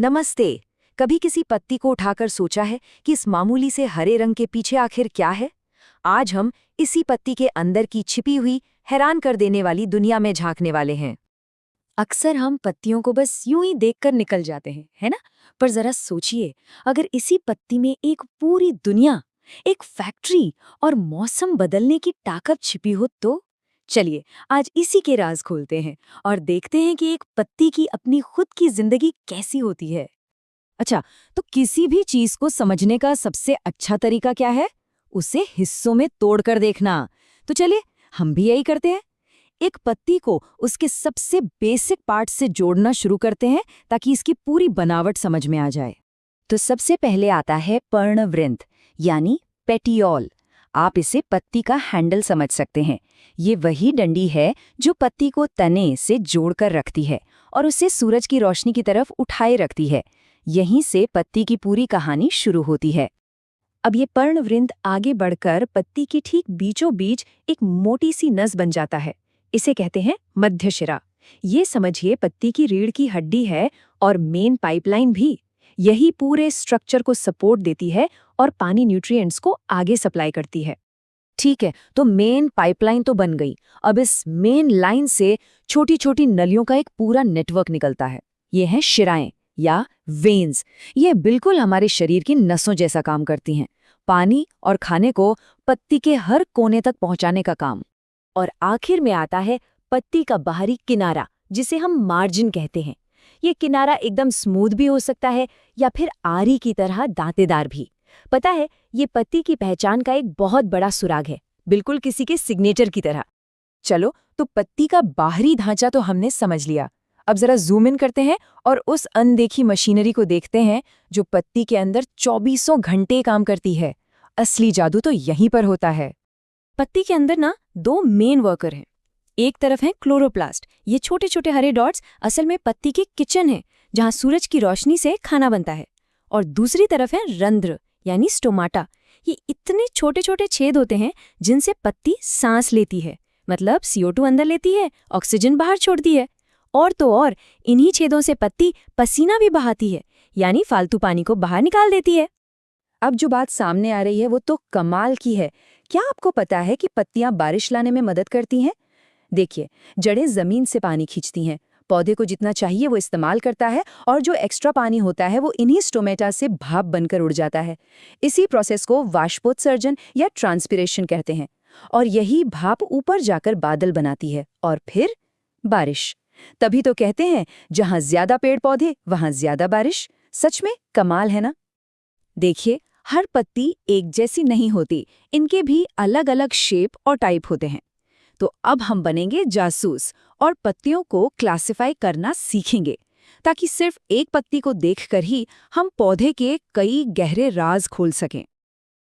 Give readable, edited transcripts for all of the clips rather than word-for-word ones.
नमस्ते। कभी किसी पत्ती को उठाकर सोचा है कि इस मामूली से हरे रंग के पीछे आखिर क्या है? आज हम इसी पत्ती के अंदर की छिपी हुई, हैरान कर देने वाली दुनिया में झांकने वाले हैं। अक्सर हम पत्तियों को बस यूं ही देखकर निकल जाते हैं, है ना? पर जरा सोचिए, अगर इसी पत्ती में एक पूरी दुनिया, एक फैक्ट्री और मौसम बदलने की ताकत छिपी हो तो? चलिए, आज इसी के राज खोलते हैं और देखते हैं कि एक पत्ती की अपनी खुद की जिंदगी कैसी होती है। अच्छा, तो किसी भी चीज को समझने का सबसे अच्छा तरीका क्या है? उसे हिस्सों में तोड़कर देखना। तो चलिए, हम भी यही करते हैं। एक पत्ती को उसके सबसे बेसिक पार्ट से जोड़ना शुरू करते हैं ताकि इसकी पूरी बनावट समझ में आ जाए। तो सबसे पहले आता है पर्णवृंत, यानी पेटियोल। आप इसे पत्ती का हैंडल समझ सकते हैं। ये वही डंडी है जो पत्ती को तने से जोड़कर रखती है और उसे सूरज की रोशनी की तरफ उठाए रखती है। यहीं से पत्ती की पूरी कहानी शुरू होती है। अब ये पर्णवृंत आगे बढ़कर पत्ती की ठीक बीचों बीच एक मोटी सी नस बन जाता है। इसे कहते हैं मध्यशिरा। ये समझिए पत्ती की रीढ़ की हड्डी है और मेन पाइपलाइन भी। यही पूरे स्ट्रक्चर को सपोर्ट देती है और पानी न्यूट्रिएंट्स को आगे सप्लाई करती है। ठीक है, तो मेन पाइपलाइन तो बन गई। अब इस मेन लाइन से छोटी छोटी नलियों का एक पूरा नेटवर्क निकलता है। ये हैं शिराएं या वेन्स। ये बिल्कुल हमारे शरीर की नसों जैसा काम करती हैं, पानी और खाने को पत्ती के हर कोने तक पहुंचाने का काम। और आखिर में आता है पत्ती का बाहरी किनारा, जिसे हम मार्जिन कहते हैं। ये किनारा एकदम स्मूथ भी हो सकता है या फिर आरी की तरह दांतेदार भी। पता है, ये पत्ती की पहचान का एक बहुत बड़ा सुराग है, बिल्कुल किसी के सिग्नेचर की तरह। चलो, तो पत्ती का बाहरी ढांचा तो हमने समझ लिया। अब जरा जूम इन करते हैं और उस अनदेखी मशीनरी को देखते हैं जो पत्ती के अंदर 24 घंटे काम करती है। असली जादू तो यहीं पर होता है। पत्ती के अंदर ना दो मेन वर्कर हैं। एक तरफ है क्लोरोप्लास्ट। ये छोटे छोटे हरे डॉट्स असल में पत्ती की किचन है, जहां सूरज की रोशनी से खाना बनता है। और दूसरी तरफ है रंध्र, यानी स्टोमाटा। ये इतने छोटे छोटे छेद होते हैं जिनसे पत्ती सांस लेती है, मतलब CO2 अंदर लेती है, ऑक्सीजन बाहर छोड़ती है। और तो और इन्हीं छेदों से पत्ती पसीना भी बहाती है, यानी फालतू पानी को बाहर निकाल देती है। अब जो बात सामने आ रही है वो तो कमाल की है। क्या आपको पता है कि पत्तियां बारिश लाने में मदद करती हैं? देखिए, जड़ें जमीन से पानी खींचती हैं, पौधे को जितना चाहिए वो इस्तेमाल करता है और जो एक्स्ट्रा पानी होता है वो इन्हीं स्टोमेटा से भाप बनकर उड़ जाता है। इसी प्रोसेस को वाष्पोत्सर्जन या ट्रांसपिरेशन कहते हैं। और यही भाप ऊपर जाकर बादल बनाती है और फिर बारिश। तभी तो कहते हैं, जहां ज्यादा पेड़ पौधे वहां ज्यादा बारिश। सच में कमाल है ना? देखिए, हर पत्ती एक जैसी नहीं होती, इनके भी अलग अलग शेप और टाइप होते हैं। तो अब हम बनेंगे जासूस और पत्तियों को क्लासिफाई करना सीखेंगे, ताकि सिर्फ एक पत्ती को देखकर ही हम पौधे के कई गहरे राज खोल सकें।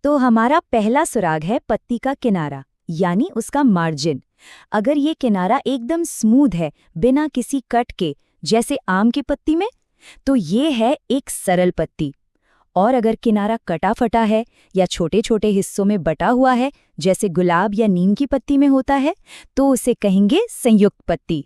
तो हमारा पहला सुराग है पत्ती का किनारा, यानी उसका मार्जिन। अगर ये किनारा एकदम स्मूथ है, बिना किसी कट के, जैसे आम की पत्ती में, तो ये है एक सरल पत्ती। और अगर किनारा कटा फटा है या छोटे छोटे हिस्सों में बटा हुआ है, जैसे गुलाब या नीम की पत्ती में होता है, तो उसे कहेंगे संयुक्त पत्ती।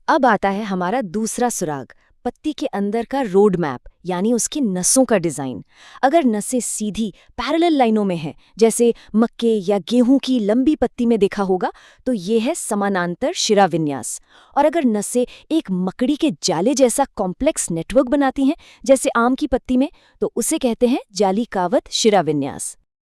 अब आता है हमारा दूसरा सुराग, पत्ती के अंदर का रोड मैप, यानी उसकी नसों का डिजाइन। अगर नसें सीधी पैरेलल लाइनों में हैं, जैसे मक्के या गेहूं की लंबी पत्ती में देखा होगा, तो ये है समानांतर शिरा विन्यास। और अगर नसें एक मकड़ी के जाले जैसा कॉम्प्लेक्स नेटवर्क बनाती हैं, जैसे आम की पत्ती में, तो उसे कहते हैं जालिकावत शिरा विन्यास।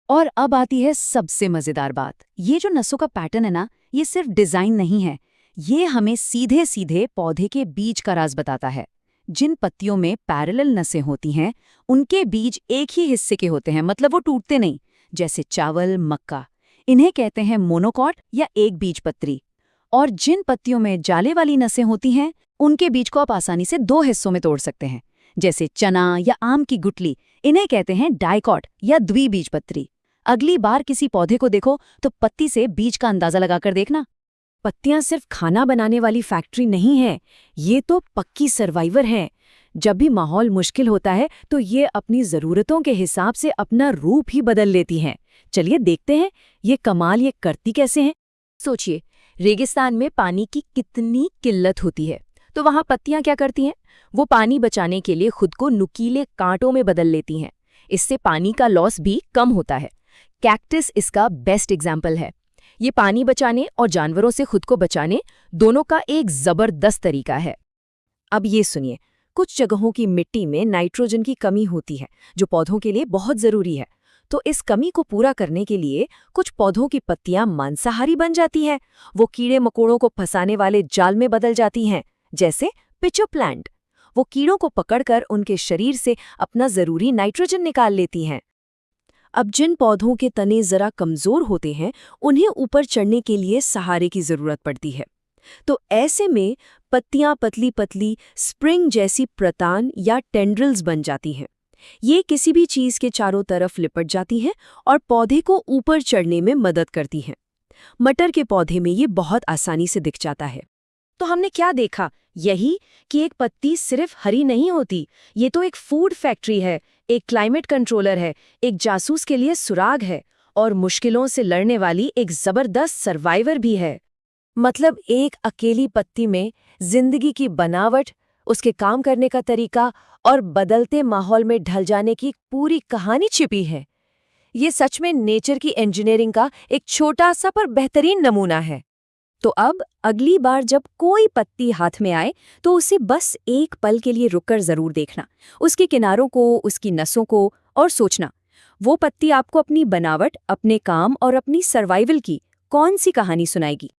और अब आती है सबसे मजेदार बात। ये जो नसों का पैटर्न है ना, ये सिर्फ डिजाइन नहीं है, ये हमें सीधे सीधे पौधे के बीज का राज बताता है। जिन पत्तियों में पैरेलल नसें होती हैं, उनके बीज एक ही हिस्से के होते हैं, मतलब वो टूटते नहीं, जैसे चावल, मक्का। इन्हें कहते हैं मोनोकॉट या एक बीज पत्री। और जिन पत्तियों में जाले वाली नसें होती हैं, उनके बीज को आप आसानी से दो हिस्सों में तोड़ सकते हैं, जैसे चना या आम की गुठली। इन्हें कहते हैं डाइकॉट या द्विबीजपत्री। अगली बार किसी पौधे को देखो तो पत्ती से बीज का अंदाजा लगाकर देखना। पत्तियां सिर्फ खाना बनाने वाली फैक्ट्री नहीं है, ये तो पक्की सर्वाइवर हैं। जब भी माहौल मुश्किल होता है तो ये अपनी ज़रूरतों के हिसाब से अपना रूप ही बदल लेती हैं। चलिए देखते हैं ये कमाल ये करती कैसे हैं। सोचिए, रेगिस्तान में पानी की कितनी किल्लत होती है, तो वहां पत्तियां क्या करती हैं? वो पानी बचाने के लिए खुद को नुकीले कांटों में बदल लेती हैं। इससे पानी का लॉस भी कम होता है। कैक्टस इसका बेस्ट एग्जाम्पल है। ये पानी बचाने और जानवरों से खुद को बचाने दोनों का एक जबरदस्त तरीका है। अब ये सुनिए, कुछ जगहों की मिट्टी में नाइट्रोजन की कमी होती है, जो पौधों के लिए बहुत जरूरी है। तो इस कमी को पूरा करने के लिए कुछ पौधों की पत्तियां मांसाहारी बन जाती हैं। वो कीड़े मकोड़ों को फंसाने वाले जाल में बदल जाती हैं, जैसे पिचर प्लांट। वो कीड़ों को पकड़कर उनके शरीर से अपना जरूरी नाइट्रोजन निकाल लेती हैं। अब जिन पौधों के तने जरा कमजोर होते हैं, उन्हें ऊपर चढ़ने के लिए सहारे की जरूरत पड़ती है। तो ऐसे में पत्तियां पतली पतली स्प्रिंग जैसी प्रतान या टेंड्रिल्स बन जाती हैं। ये किसी भी चीज के चारों तरफ लिपट जाती हैं और पौधे को ऊपर चढ़ने में मदद करती हैं। मटर के पौधे में ये बहुत आसानी से दिख जाता है। तो हमने क्या देखा? यही कि एक पत्ती सिर्फ हरी नहीं होती, ये तो एक फूड फैक्ट्री है, एक क्लाइमेट कंट्रोलर है, एक जासूस के लिए सुराग है और मुश्किलों से लड़ने वाली एक जबरदस्त सर्वाइवर भी है। मतलब एक अकेली पत्ती में जिंदगी की बनावट, उसके काम करने का तरीका और बदलते माहौल में ढल जाने की पूरी कहानी छिपी है। ये सच में नेचर की इंजीनियरिंग का एक छोटा सा पर बेहतरीन नमूना है। तो अब अगली बार जब कोई पत्ती हाथ में आए तो उसे बस एक पल के लिए रुककर जरूर देखना, उसके किनारों को, उसकी नसों को, और सोचना वो पत्ती आपको अपनी बनावट, अपने काम और अपनी सर्वाइवल की कौन सी कहानी सुनाएगी।